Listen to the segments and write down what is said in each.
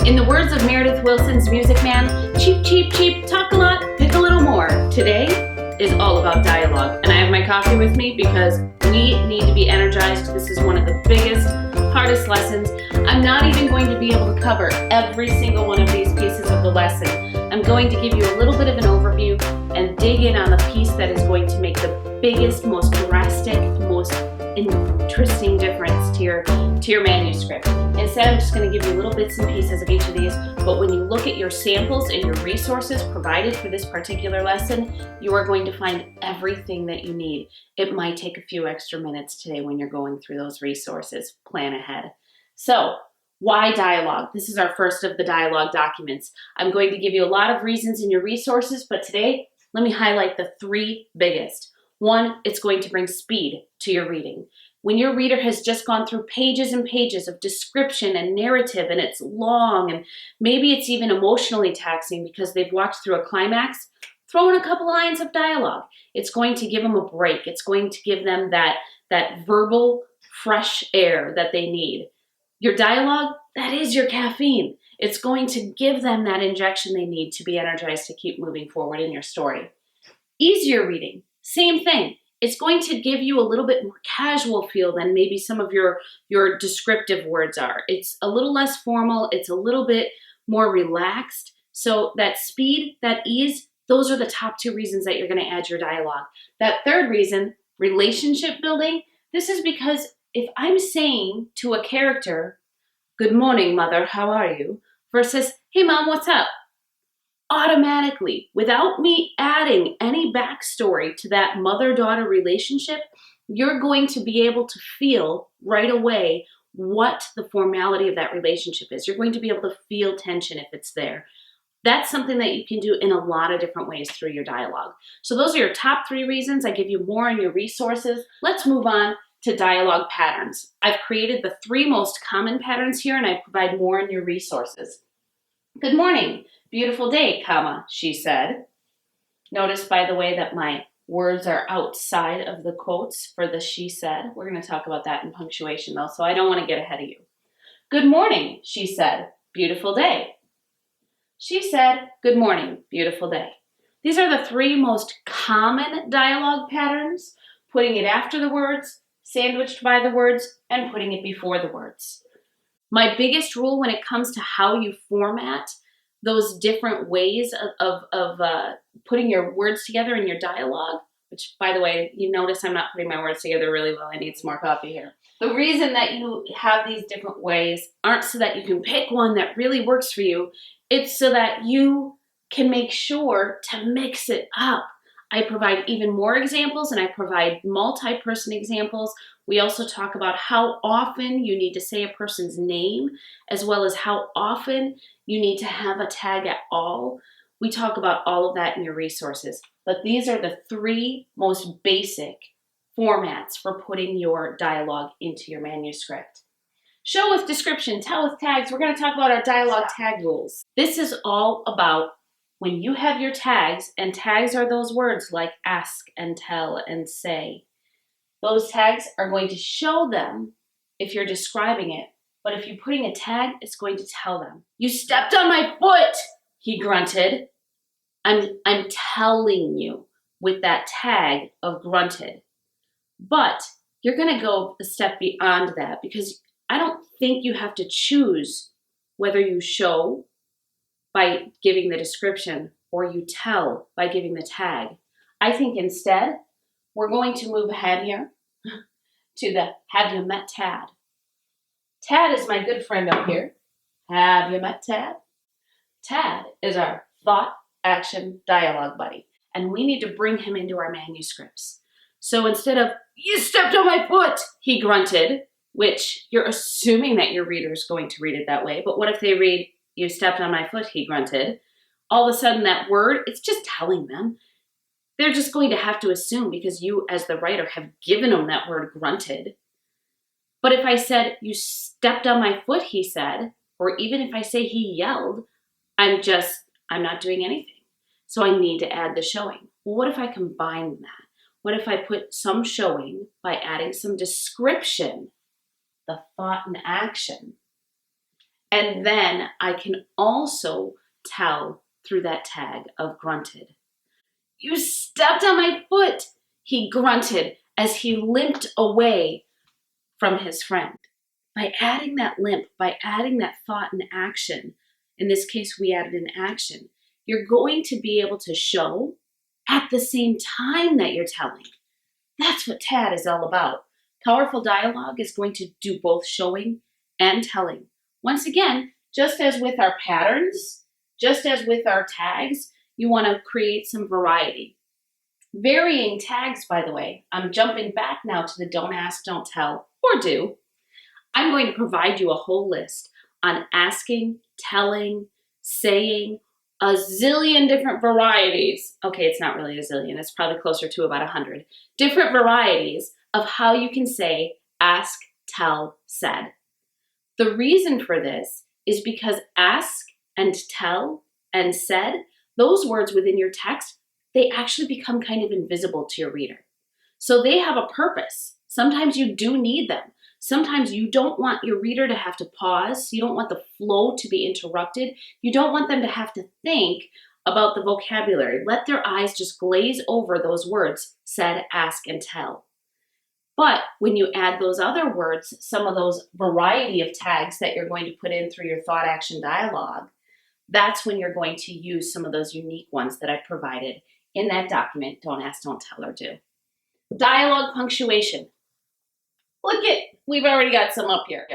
In the words of Meredith Willson's Music Man, cheap, cheap, cheap, talk a lot, pick a little more. Today is all about dialogue, and I have my coffee with me because we need to be energized. This is one of the biggest, hardest lessons. I'm not even going to be able to cover every single one of these pieces of the lesson. I'm going to give you a little bit of an overview and dig in on the piece that is going to make the biggest, most drastic, most interesting difference to your manuscript. Instead, I'm just going to give you little bits and pieces of each of these, but when you look at your samples and your resources provided for this particular lesson, you are going to find everything that you need. It might take a few extra minutes today when you're going through those resources. Plan ahead. So, why dialogue? This is our first of the dialogue documents. I'm going to give you a lot of reasons in your resources, but today, let me highlight the three biggest. One, it's going to bring speed to your reading. When your reader has just gone through pages and pages of description and narrative, and it's long, and maybe it's even emotionally taxing because they've walked through a climax, throw in a couple lines of dialogue. It's going to give them a break. It's going to give them that verbal fresh air that they need. Your dialogue, that is your caffeine. It's going to give them that injection they need to be energized to keep moving forward in your story. Easier reading, same thing. It's going to give you a little bit more casual feel than maybe some of your descriptive words are. It's a little less formal. It's a little bit more relaxed. So that speed, that ease, those are the top two reasons that you're going to add your dialogue. That third reason, relationship building, this is because if I'm saying to a character, "Good morning, mother, how are you?" versus, "Hey, mom, what's up?" Automatically, without me adding any backstory to that mother-daughter relationship, you're going to be able to feel right away what the formality of that relationship is. You're going to be able to feel tension if it's there. That's something that you can do in a lot of different ways through your dialogue. So those are your top three reasons. I give you more in your resources. Let's move on to dialogue patterns. I've created the three most common patterns here, and I provide more in your resources. "Good morning. Beautiful day, comma," she said. Notice, by the way, that my words are outside of the quotes for the she said. We're going to talk about that in punctuation, though, so I don't want to get ahead of you. "Good morning," she said. "Beautiful day." She said, "Good morning, beautiful day." These are the three most common dialogue patterns, putting it after the words, sandwiched by the words, and putting it before the words. My biggest rule when it comes to how you format those different ways of putting your words together in your dialogue, which, by the way, you notice I'm not putting my words together really well. I need some more coffee here. The reason that you have these different ways aren't so that you can pick one that really works for you. It's so that you can make sure to mix it up. I provide even more examples, and I provide multi-person examples. We also talk about how often you need to say a person's name, as well as how often you need to have a tag at all. We talk about all of that in your resources. But these are the three most basic formats for putting your dialogue into your manuscript. Show with description, tell with tags. We're going to talk about our dialogue tag rules. This is all about when you have your tags, and tags are those words like ask and tell and say. Those tags are going to show them if you're describing it, but if you're putting a tag, it's going to tell them. "You stepped on my foot," he grunted. I'm telling you with that tag of grunted. But you're going to go a step beyond that because I don't think you have to choose whether you show by giving the description or you tell by giving the tag. I think instead, we're going to move ahead here to the "Have you met Tad?" Tad is my good friend up here. Have you met Tad? Tad is our thought, action, dialogue buddy, and we need to bring him into our manuscripts. So instead of "You stepped on my foot," he grunted, which you're assuming that your reader is going to read it that way, but what if they read "You stepped on my foot," he grunted? All of a sudden that word, it's just telling them. They're just going to have to assume because you as the writer have given them that word grunted. But if I said "You stepped on my foot," he said, or even if I say he yelled, I'm not doing anything. So I need to add the showing. Well, what if I combine that? What if I put some showing by adding some description, the thought and action, And then I can also tell through that tag of grunted. You stepped on my foot, he grunted as he limped away from his friend. By adding that limp, by adding that thought and action, in this case we added an action, you're going to be able to show at the same time that you're telling. That's what TAD is all about. Powerful dialogue is going to do both showing and telling. Once again, just as with our patterns, just as with our tags, you want to create some variety. Varying tags, by the way, I'm jumping back now to the don't ask, don't tell, or do. I'm going to provide you a whole list on asking, telling, saying, a zillion different varieties. Okay, it's not really a zillion. It's probably closer to about 100 different varieties of how you can say ask, tell, said. The reason for this is because ask and tell and said, those words within your text, they actually become kind of invisible to your reader. So they have a purpose. Sometimes you do need them. Sometimes you don't want your reader to have to pause. You don't want the flow to be interrupted. You don't want them to have to think about the vocabulary. Let their eyes just glaze over those words, said, ask, and tell. But when you add those other words, some of those variety of tags that you're going to put in through your thought, action, dialogue, that's when you're going to use some of those unique ones that I provided in that document, Don't Ask, Don't Tell, or Do. Dialogue punctuation. Look at, we've already got some up here.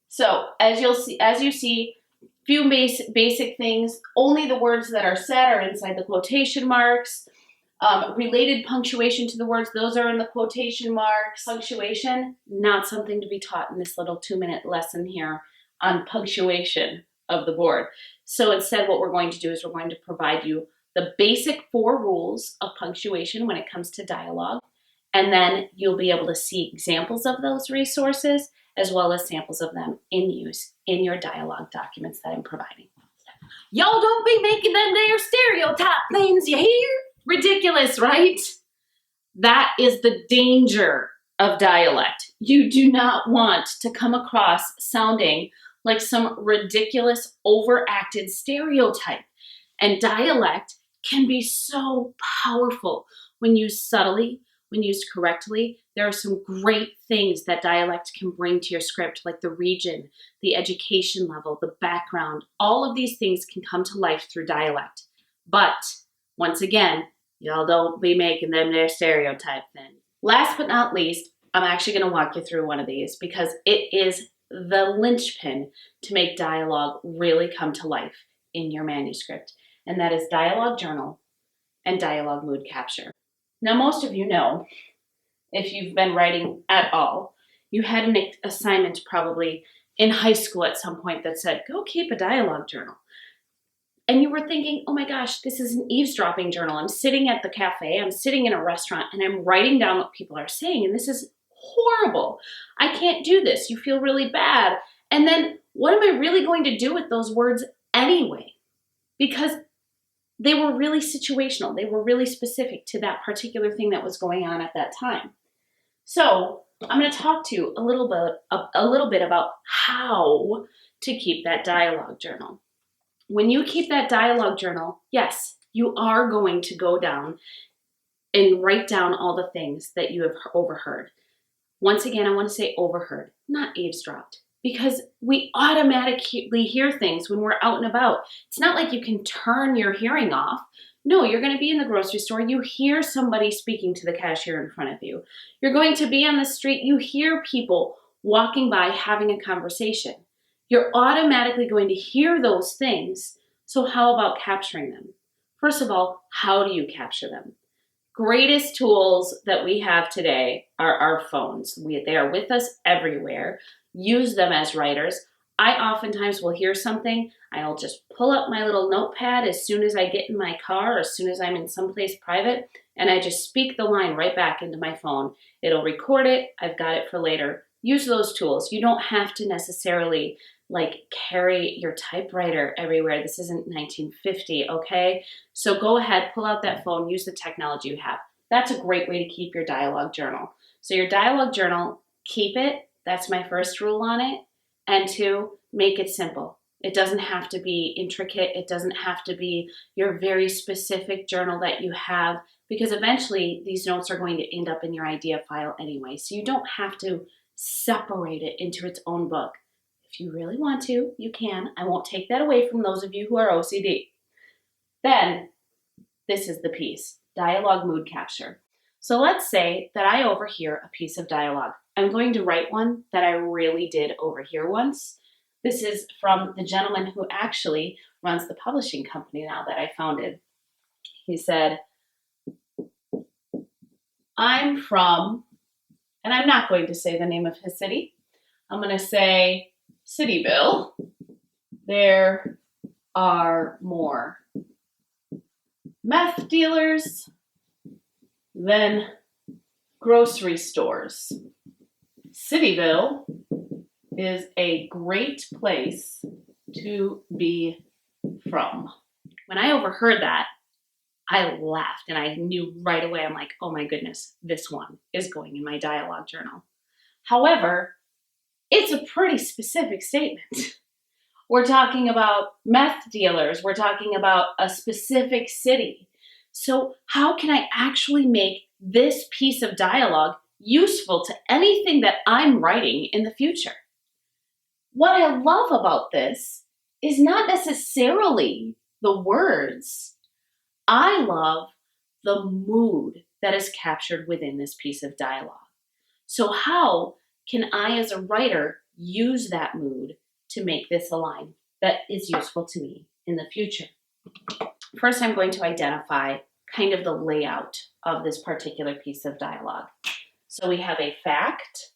So as you see, few basic things. Only the words that are said are inside the quotation marks. Related punctuation to the words, those are in the quotation marks. Punctuation, not something to be taught in this little 2-minute lesson here on punctuation of the board. So instead what we're going to do is we're going to provide you the basic 4 rules of punctuation when it comes to dialogue. And then you'll be able to see examples of those resources as well as samples of them in use in your dialogue documents that I'm providing. Y'all don't be making them there stereotype things, you hear? Ridiculous, right? That is the danger of dialect. You do not want to come across sounding like some ridiculous, overacted stereotype. And dialect can be so powerful when used subtly, when used correctly. There are some great things that dialect can bring to your script, like the region, the education level, the background. All of these things can come to life through dialect. But once again, y'all don't be making them their stereotype thing. Last but not least, I'm actually going to walk you through one of these because it is the linchpin to make dialogue really come to life in your manuscript. And that is dialogue journal and dialogue mood capture. Now, most of you know, if you've been writing at all, you had an assignment probably in high school at some point that said, go keep a dialogue journal. And you were thinking, oh my gosh, this is an eavesdropping journal. I'm sitting at the cafe, I'm sitting in a restaurant, and I'm writing down what people are saying, and this is horrible. I can't do this. You feel really bad. And then what am I really going to do with those words anyway? Because they were really situational. They were really specific to that particular thing that was going on at that time. So I'm going to talk to you a little bit about how to keep that dialogue journal. When you keep that dialogue journal, yes, you are going to go down and write down all the things that you have overheard. Once again, I want to say overheard, not eavesdropped, because we automatically hear things when we're out and about. It's not like you can turn your hearing off. No, you're going to be in the grocery store. You hear somebody speaking to the cashier in front of you. You're going to be on the street. You hear people walking by having a conversation. You're automatically going to hear those things. So how about capturing them? First of all, how do you capture them? Greatest tools that we have today are our phones. They are with us everywhere. Use them as writers. I oftentimes will hear something. I'll just pull up my little notepad as soon as I get in my car, or as soon as I'm in someplace private, and I just speak the line right back into my phone. It'll record it. I've got it for later. Use those tools. You don't have to necessarily carry your typewriter everywhere. This isn't 1950, okay? So go ahead, pull out that phone, use the technology you have. That's a great way to keep your dialogue journal. So your dialogue journal, keep it. That's my first rule on it. And 2, make it simple. It doesn't have to be intricate. It doesn't have to be your very specific journal that you have, because eventually these notes are going to end up in your idea file anyway. So you don't have to separate it into its own book. If you really want to, you can. I won't take that away from those of you who are OCD. Then, this is the piece, dialogue mood capture. So let's say that I overhear a piece of dialogue. I'm going to write one that I really did overhear once. This is from the gentleman who actually runs the publishing company now that I founded. He said, I'm from, and I'm not going to say the name of his city. I'm going to say Cityville. There are more meth dealers than grocery stores. Cityville is a great place to be from. When I overheard that, I laughed and I knew right away, I'm like, oh my goodness, this one is going in my dialogue journal. However, it's a pretty specific statement. We're talking about meth dealers. We're talking about a specific city. So how can I actually make this piece of dialogue useful to anything that I'm writing in the future? What I love about this is not necessarily the words. I love the mood that is captured within this piece of dialogue. So how can I, as a writer, use that mood to make this a line that is useful to me in the future? First, I'm going to identify kind of the layout of this particular piece of dialogue. So we have a fact,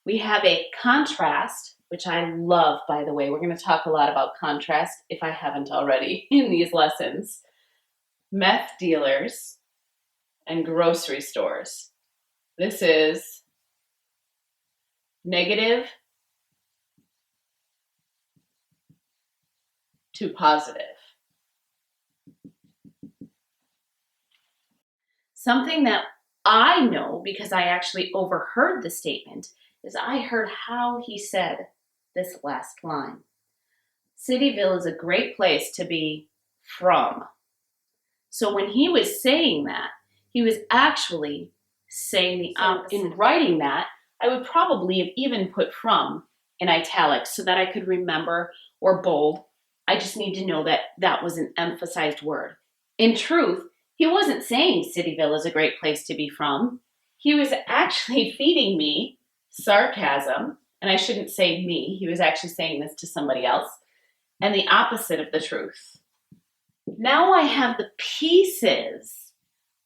we have a contrast, which I love, by the way. We're going to talk a lot about contrast, if I haven't already, in these lessons. Meth dealers and grocery stores. This is negative to positive. Something that I know, because I actually overheard the statement, is I heard how he said this last line. Cityville is a great place to be from. So when he was saying that, he was actually saying the opposite. In writing that, I would probably have even put from in italics so that I could remember, or bold. I just need to know that that was an emphasized word. In truth, he wasn't saying Cityville is a great place to be from. He was actually feeding me sarcasm, and I shouldn't say me. He was actually saying this to somebody else, and the opposite of the truth. Now I have the pieces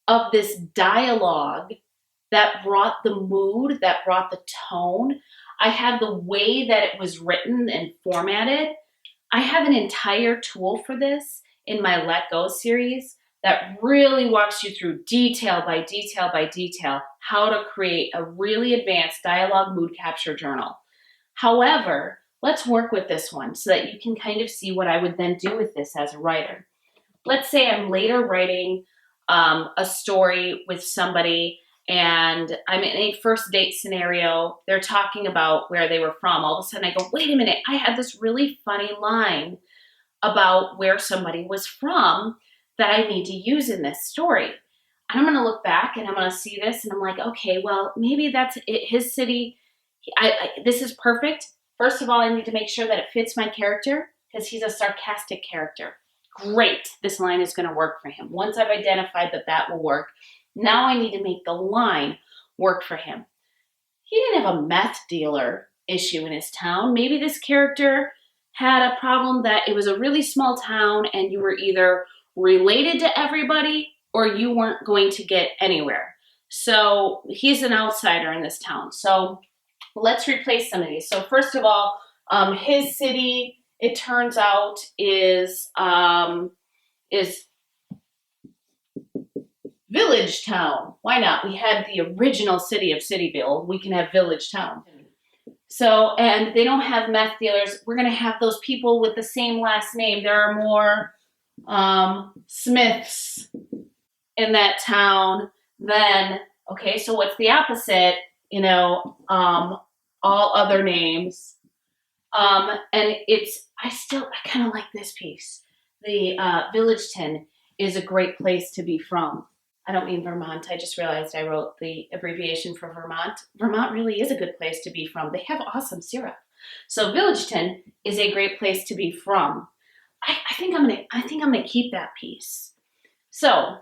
of this dialogue that brought the mood, that brought the tone. I have the way that it was written and formatted. I have an entire tool for this in my Let Go series that really walks you through detail by detail by detail how to create a really advanced dialogue mood capture journal. However, let's work with this one so that you can kind of see what I would then do with this as a writer. Let's say I'm later writing a story with somebody and I'm in a first date scenario. They're talking about where they were from. All of a sudden I go, wait a minute, I had this really funny line about where somebody was from that I need to use in this story. And I'm going to look back and I'm going to see this and I'm like, okay, well, maybe that's it, his city. This is perfect. First of all, I need to make sure that it fits my character because he's a sarcastic character. Great, this line is going to work for him. Once I've identified that that will work, now I need to make the line work for him. He didn't have a meth dealer issue in his town. Maybe this character had a problem that it was a really small town and you were either related to everybody or you weren't going to get anywhere. So he's an outsider in this town. So let's replace some of these. So first of all, his city, it turns out, is Village Town. Why not? We had the original city of Cityville. We can have Village Town. So, and they don't have meth dealers. We're going to have those people with the same last name. There are more Smiths in that town than Okay, so what's the opposite? All other names. And I kind of like this piece. The Villageton is a great place to be from. I don't mean Vermont. I just realized I wrote the abbreviation for Vermont. Vermont really is a good place to be from. They have awesome syrup. So Villageton is a great place to be from. I think I'm gonna keep that piece. So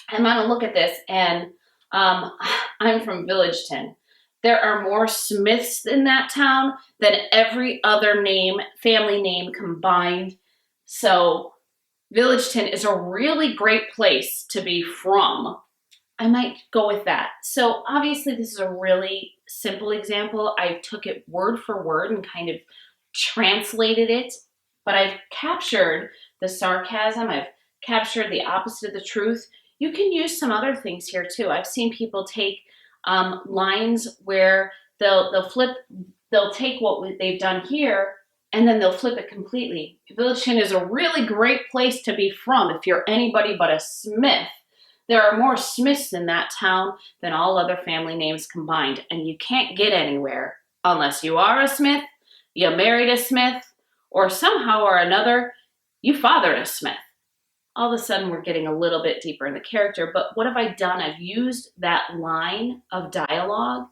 I'm gonna look at this, and I'm from Villageton. There are more Smiths in that town than every other family name combined. So Villageton is a really great place to be from. I might go with that. So obviously this is a really simple example. I took it word for word and kind of translated it, but I've captured the sarcasm. I've captured the opposite of the truth. You can use some other things here too. I've seen people take lines where they'll take what they've done here and then they'll flip it completely. Villageton is a really great place to be from if you're anybody but a Smith. There are more Smiths in that town than all other family names combined, and you can't get anywhere unless you are a Smith, you married a Smith, or somehow or another, you fathered a Smith. All of a sudden, we're getting a little bit deeper in the character, but what have I done? I've used that line of dialogue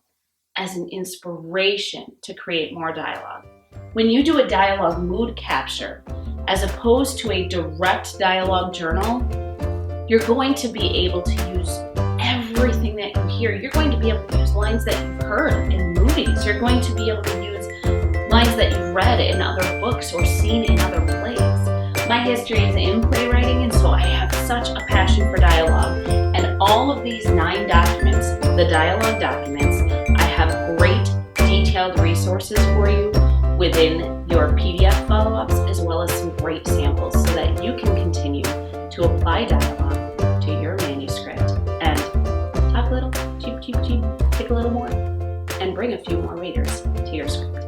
as an inspiration to create more dialogue. When you do a dialogue mood capture, as opposed to a direct dialogue journal, you're going to be able to use everything that you hear. You're going to be able to use lines that you've heard in movies. You're going to be able to use lines that you've read in other books or seen in other plays. My history is in playwriting, and so I have such a passion for dialogue. And all of these 9 documents, the dialogue documents, I have great detailed resources for you within your PDF follow-ups, as well as some great samples so that you can continue to apply dialogue to your manuscript and talk a little, cheep, cheep, cheep, pick a little more, and bring a few more readers to your script.